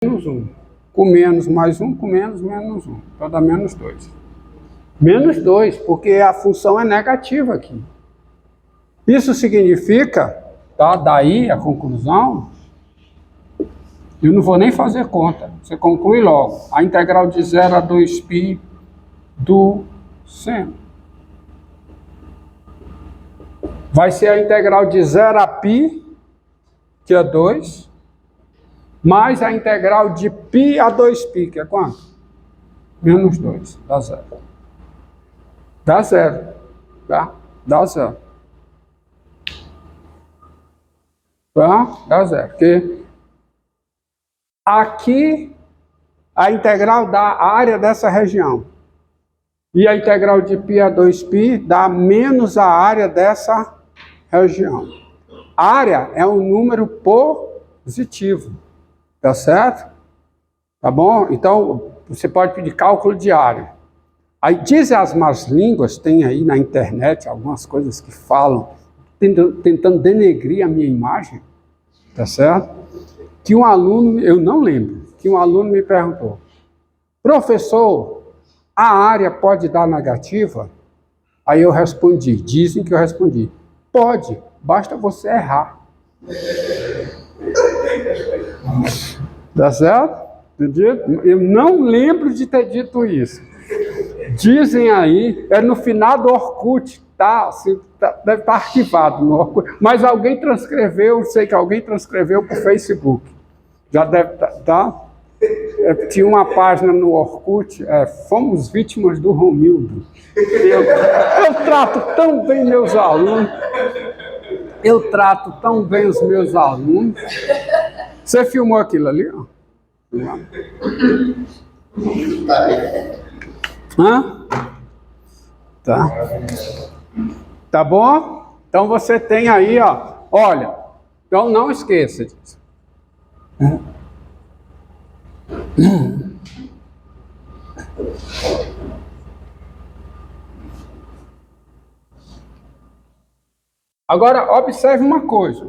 menos 1. Com menos mais 1, com menos 1. Então dá menos 2. Menos 2, porque a função é negativa aqui. Isso significa, tá? Daí a conclusão, eu não vou nem fazer conta, você conclui logo. A integral de 0 a 2π do seno vai ser a integral de 0 a π, que é 2, mais a integral de π a 2π, que é quanto? Menos 2, dá 0. Dá 0, tá? Dá 0. Tá? Dá 0, porque aqui a integral dá a área dessa região. E a integral de π a 2π dá menos a área dessa região. Área é um número positivo, tá certo? Tá bom? Então, você pode pedir cálculo de área. Aí dizem as más línguas, tem aí na internet algumas coisas que falam, tentando denegrir a minha imagem, tá certo? Que um aluno, eu não lembro, que um aluno me perguntou: professor, a área pode dar negativa? Aí eu respondi, dizem que eu respondi, pode, basta você errar. Tá certo? Eu não lembro de ter dito isso. Dizem aí, é no final do Orkut, tá? Deve estar arquivado no Orkut, mas alguém transcreveu, sei que alguém transcreveu para o Facebook. Já deve estar, tá? Tinha uma página no Orkut, fomos vítimas do Romildo. Eu trato tão bem meus alunos. Eu trato tão bem os meus alunos. Você filmou aquilo ali? Ó? Hã? Tá. Tá bom? Então você tem aí, ó. Olha, então não esqueça disso. Agora, observe uma coisa.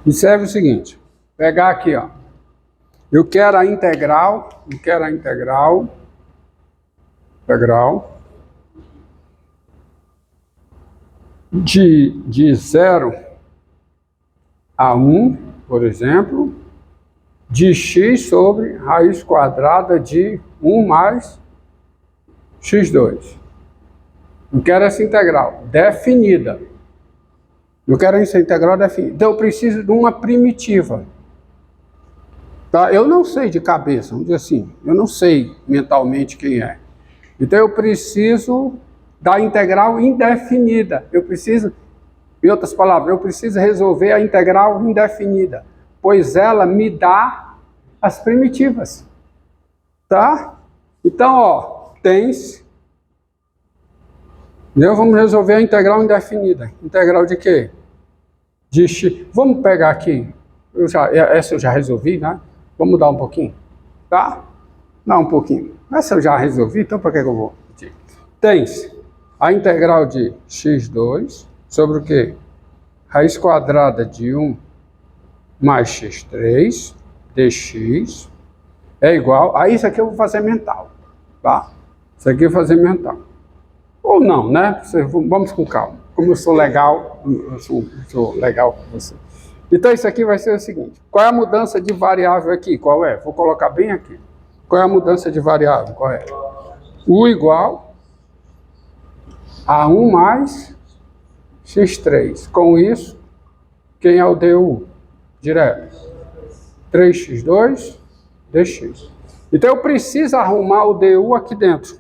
Observe o seguinte. Pegar aqui, ó. Eu quero a integral de 0 a 1, por exemplo, de x sobre raiz quadrada de 1 mais x2. Eu quero essa integral definida. Eu quero essa integral definida. Então eu preciso de uma primitiva. Tá? Eu não sei de cabeça, vamos dizer assim, eu não sei mentalmente quem é. Então eu preciso da integral indefinida. Eu preciso, em outras palavras, eu preciso resolver a integral indefinida, pois ela me dá as primitivas. Tá? Então, ó, tens. Vamos resolver a integral indefinida. Integral de quê? De x. Vamos pegar aqui. Essa eu já resolvi, né? Vamos mudar um pouquinho, tá? Dá um pouquinho. Essa eu já resolvi, então para que eu vou repetir? Tens a integral de x2 sobre o quê? Raiz quadrada de 1 mais x3 dx é igual a isso aqui eu vou fazer mental, tá? Isso aqui eu vou fazer mental. Ou não, né? Vamos com calma. Como eu sou legal, eu sou legal com você. Então isso aqui vai ser o seguinte. Qual é a mudança de variável aqui? Qual é? Vou colocar bem aqui. Qual é a mudança de variável? Qual é? U igual a 1 mais x3. Com isso, quem é o du? Direto. 3x2 dx. Então eu preciso arrumar o du aqui dentro.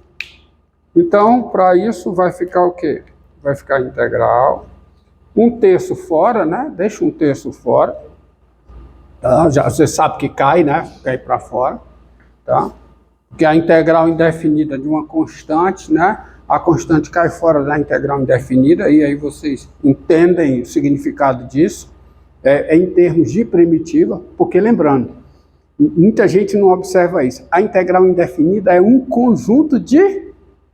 Então, para isso, vai ficar o quê? Vai ficar integral. 1/3 fora, né? Deixa 1/3 fora. Tá? Já, você sabe que cai, né? Cai para fora. Tá? Porque a integral indefinida de uma constante, né? A constante cai fora da integral indefinida. E aí vocês entendem o significado disso. É em termos de primitiva. Porque, lembrando, muita gente não observa isso. A integral indefinida é um conjunto de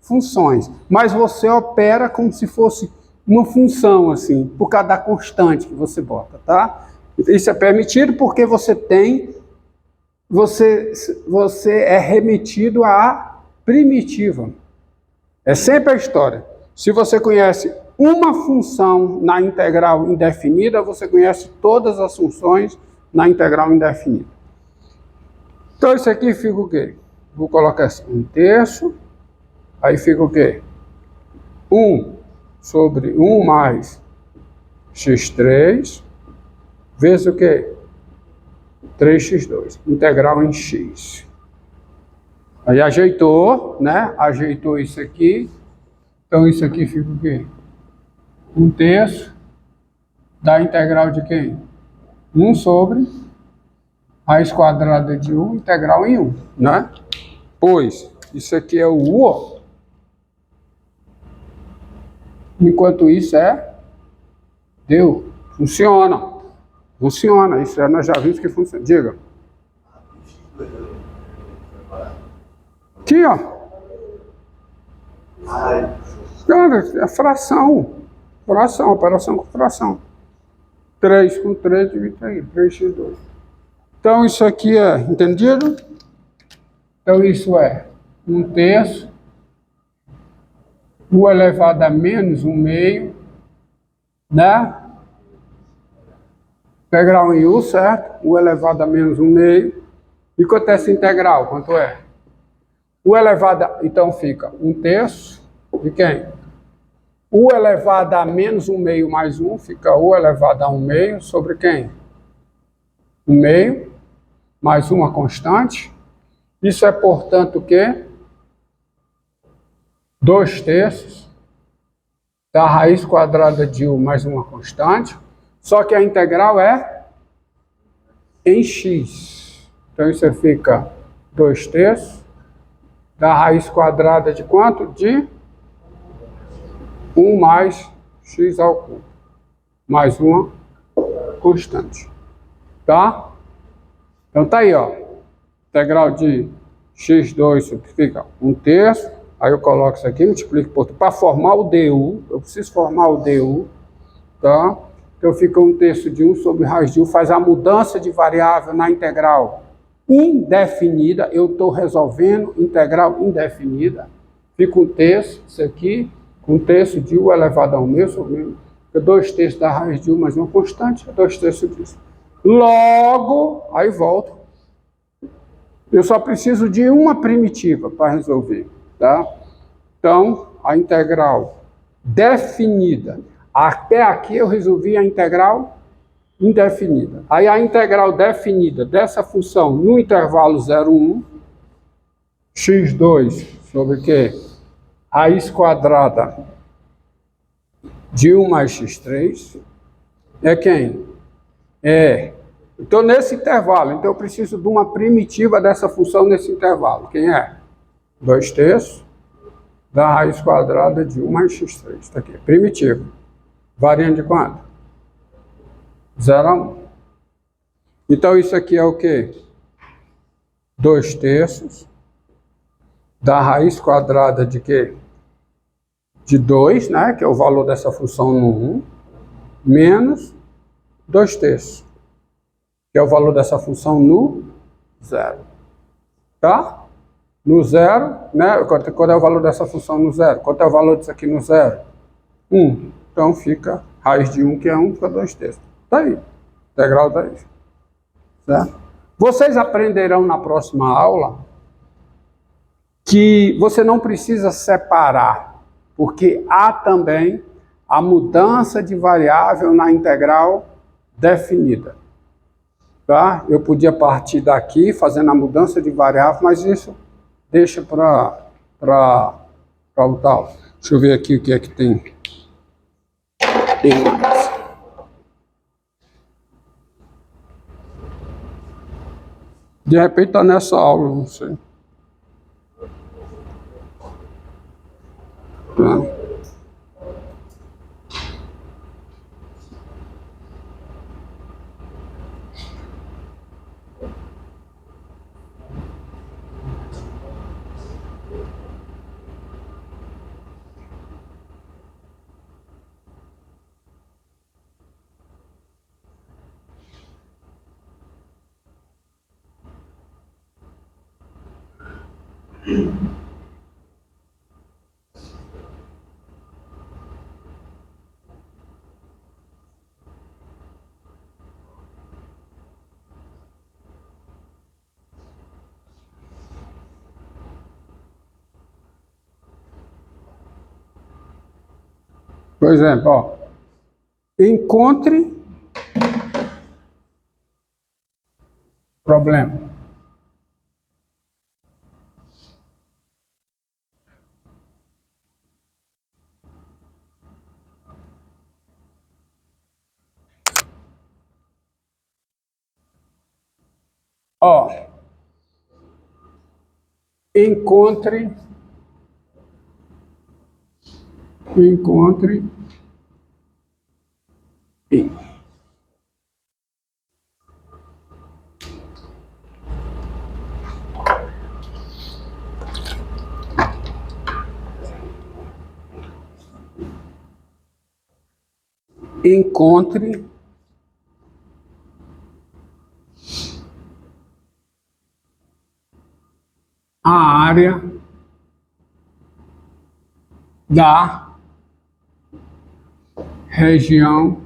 funções. Mas você opera como se fosse uma função, assim, por causa da constante que você bota, tá? Isso é permitido porque você é remetido à primitiva. É sempre a história. Se você conhece uma função na integral indefinida, você conhece todas as funções na integral indefinida. Então isso aqui fica o quê? Vou colocar assim, 1/3, aí fica o quê? 1 sobre 1 mais x3, vezes o quê? 3x2, integral em x. Aí ajeitou, né? Ajeitou isso aqui. Então isso aqui fica o quê? 1/3 da integral de quem? 1 sobre raiz quadrada de 1, integral em 1, né? Pois, isso aqui é o u, ó. Enquanto isso é deu. Funciona. Funciona. Isso nós já vimos que funciona. Diga. Aqui, ó. Cara, é fração. Fração, operação com fração. 3 com 3 divide aí, 3x2. Então isso aqui é entendido? Então isso é 1/3 u elevado a menos 1/2, né? Integral em u, certo? U elevado a menos 1/2. E quanto é essa integral? Quanto é? U elevado a... Então fica 1/3 de quem? U elevado a menos 1/2 mais 1 fica u elevado a 1/2 sobre quem? 1/2 mais uma constante. Isso é, portanto, o quê? 2/3 da raiz quadrada de u mais uma constante. Só que a integral é em x. Então isso fica 2/3 da raiz quadrada de quanto? De 1 mais x ao cubo. Mais uma constante. Tá? Então tá aí, ó. Integral de x2 fica 1/3. Aí eu coloco isso aqui, multiplico por... Para formar o du, eu preciso formar o du, tá? Então fica 1/3 de 1 sobre raiz de u, faz a mudança de variável na integral indefinida. Eu estou resolvendo integral indefinida. Fica 1/3, isso aqui, 1/3 de u elevado a 1/2 sobre 1. 2/3 da raiz de u mais uma constante, 2/3 disso. Logo, aí volto. Eu só preciso de uma primitiva para resolver, tá? Então, a integral definida. Até aqui eu resolvi a integral indefinida. Aí a integral definida dessa função no intervalo 0, 1, x2 sobre o quê? Raiz quadrada de 1 mais x3 é quem? Então, nesse intervalo, então eu preciso de uma primitiva dessa função nesse intervalo. Quem é? 2/3 da raiz quadrada de 1 mais x3. Está aqui, primitiva. Variando de quanto? 0 a 1. Então, isso aqui é o quê? 2/3 da raiz quadrada de quê? De 2, né? Que é o valor dessa função no 1, menos 2/3. Que é o valor dessa função no 0. Tá? No 0, né? Qual é o valor dessa função no 0? Quanto é o valor disso aqui no 0? 1. Então fica raiz de 1, que é 1, fica 2/3. Tá aí. Integral da isso. Certo? Vocês aprenderão na próxima aula que você não precisa separar, porque há também a mudança de variável na integral definida. Tá? Eu podia partir daqui fazendo a mudança de variável, mas isso deixa para o tal. Deixa eu ver aqui o que é que tem. Tem mais. De repente está nessa aula, não sei. Tá. Por exemplo, ó, encontre problema. Ó, encontre I. Encontre a área da região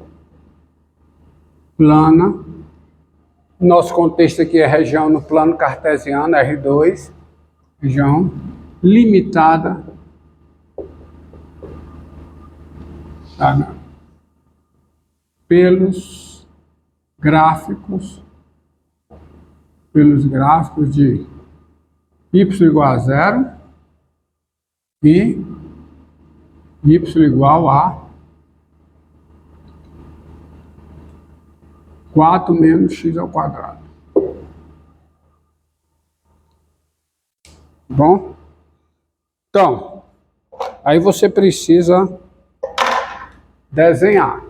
plana. Nosso contexto aqui é região no plano cartesiano, R2, região limitada, tá, pelos gráficos de y igual a 0 e y igual a 4 menos x ao quadrado. Bom? Então, aí você precisa desenhar.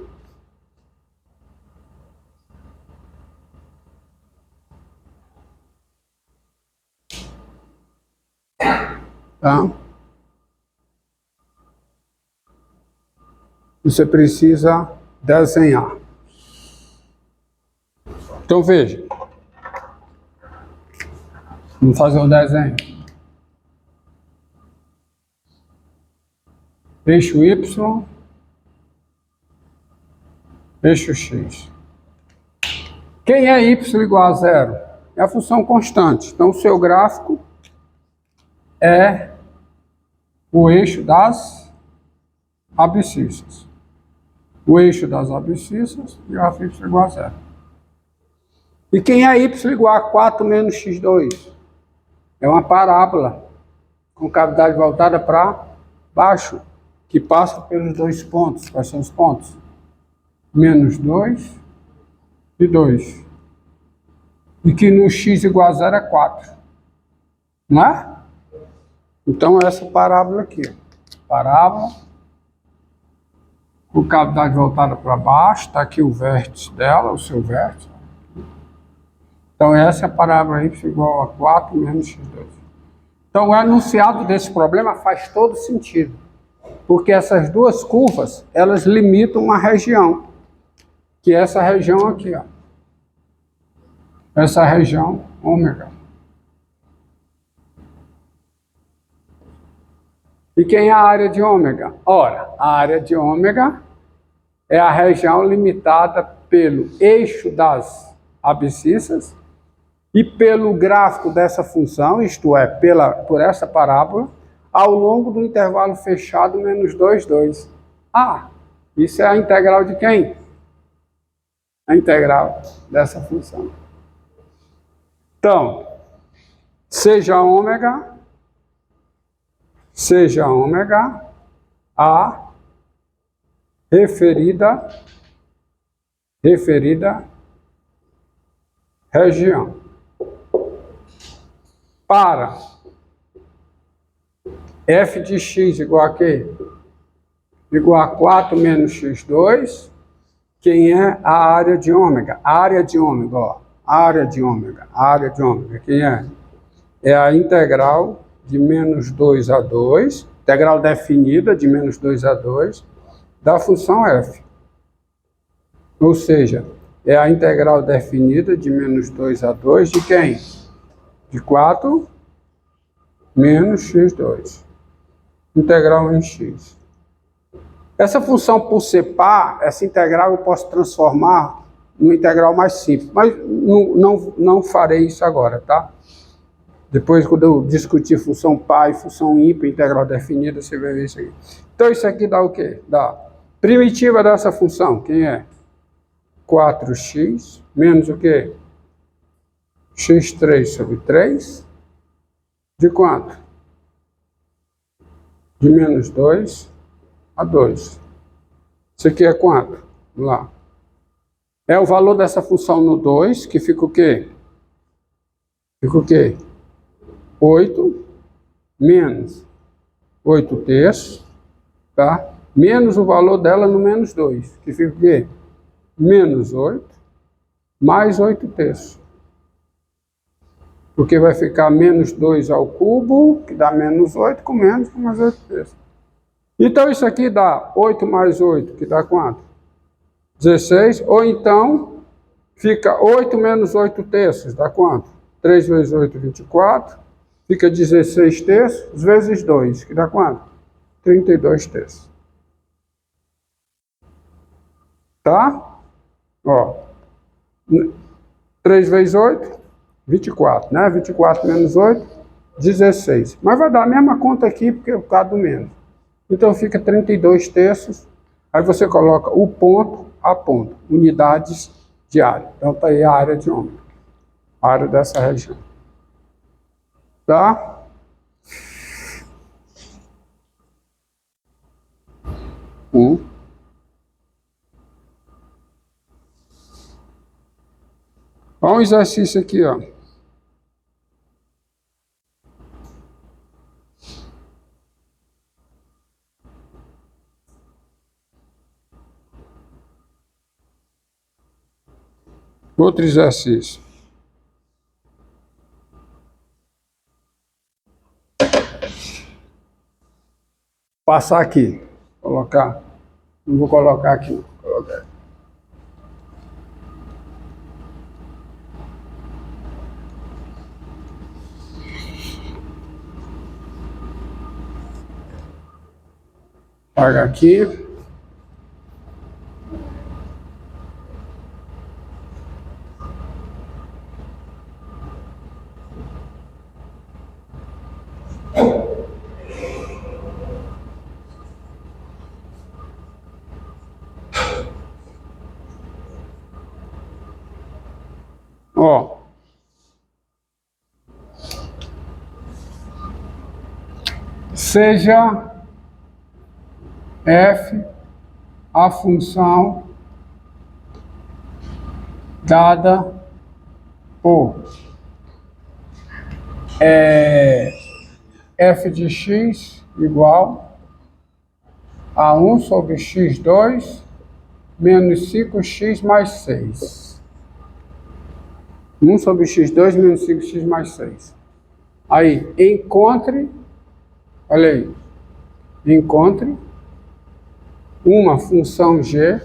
Tá? Você precisa desenhar. Então veja. Vamos fazer o desenho. Eixo Y, eixo X. Quem é Y igual a 0? É a função constante. Então o seu gráfico é o eixo das abscissas. O eixo das abscissas, gráfico Y igual a 0. E quem é y igual a 4 menos x2? É uma parábola com cavidade voltada para baixo, que passa pelos dois pontos. Quais são os pontos? Menos 2 e 2. E que no x igual a 0 é 4. Não é? Então essa parábola aqui. Parábola com cavidade voltada para baixo. Está aqui o vértice dela, o seu vértice. Então essa é a parábola y igual a 4 menos x2. Então o enunciado desse problema faz todo sentido. Porque essas duas curvas, elas limitam uma região. Que é essa região aqui, ó. Essa região ômega. E quem é a área de ômega? Ora, a área de ômega é a região limitada pelo eixo das abscissas e pelo gráfico dessa função, isto é, por essa parábola, ao longo do intervalo fechado menos 2, 2. Ah, isso é a integral de quem? A integral dessa função. Então, seja ômega a referida região. Para f de x igual a quê? Igual a 4 menos x2, quem é a área de ômega? A área de ômega, ó. A área de ômega, quem é? É a integral de menos 2 a 2, integral definida de menos 2 a 2, da função f. Ou seja, é a integral definida de menos 2 a 2 de quem? De 4 menos x2, integral em x. Essa função, por ser par, essa integral eu posso transformar numa integral mais simples, mas não farei isso agora, tá? Depois, quando eu discutir função par e função ímpar, integral definida, você vai ver isso aqui. Então, isso aqui dá o quê? Dá primitiva dessa função, quem é? 4x menos o quê? x3 sobre 3, de quanto? De menos 2 a 2. Isso aqui é quanto? Vamos lá. É o valor dessa função no 2, que fica o quê? Fica o quê? 8 menos 8 terços, tá? Menos o valor dela no menos 2, que fica o quê? Menos 8, mais 8 terços. Porque vai ficar menos 2 ao cubo, que dá menos 8, com mais 8 terços. Então isso aqui dá 8 mais 8, que dá quanto? 16, ou então fica 8 menos 8 terços, dá quanto? 3 vezes 8, 24, fica 16 terços, vezes 2, que dá quanto? 32 terços. Tá? Ó, 3 vezes 8, 24, né? 24 menos 8, 16. Mas vai dar a mesma conta aqui, porque é por causa do menos. Então fica 32 terços, aí você coloca o ponto a ponto, unidades de área. Então tá aí a área de ômega, a área dessa região. Tá? Olha um exercício aqui, ó. Outro exercício. Passar aqui. Colocar. Não vou colocar aqui. Vou colocar aqui. Paga aqui. Ó. Seja f a função dada por f de x igual a 1 sobre x2 menos 5x mais 6. 1 sobre x2 menos 5x mais 6. Aí, encontre, olha aí, encontre uma função g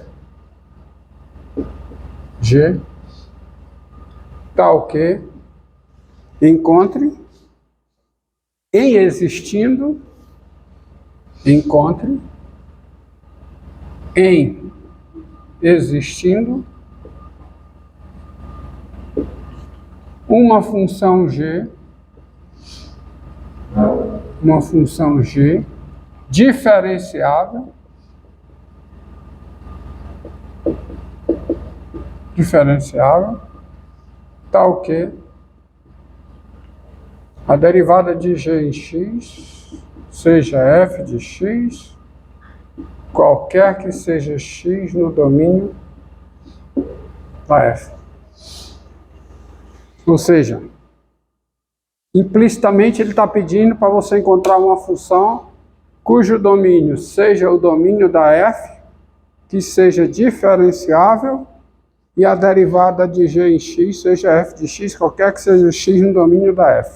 tal que encontre em existindo uma função g diferenciável tal que a derivada de g em x seja f de x, qualquer que seja x no domínio da f. Ou seja, implicitamente ele está pedindo para você encontrar uma função cujo domínio seja o domínio da f, que seja diferenciável, e a derivada de g em x seja f de x, qualquer que seja x no domínio da f.